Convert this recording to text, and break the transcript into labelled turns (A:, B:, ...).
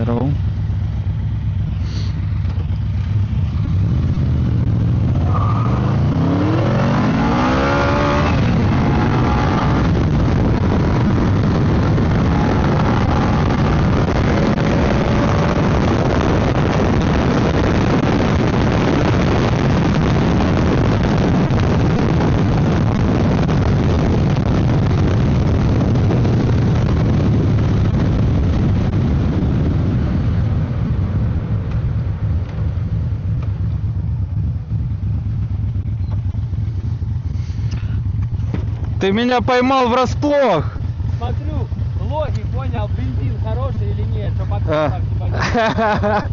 A: Здорово. Ты меня поймал врасплох.
B: Смотрю, логи, понял, бензин хороший или нет, чтобы потом так не понять.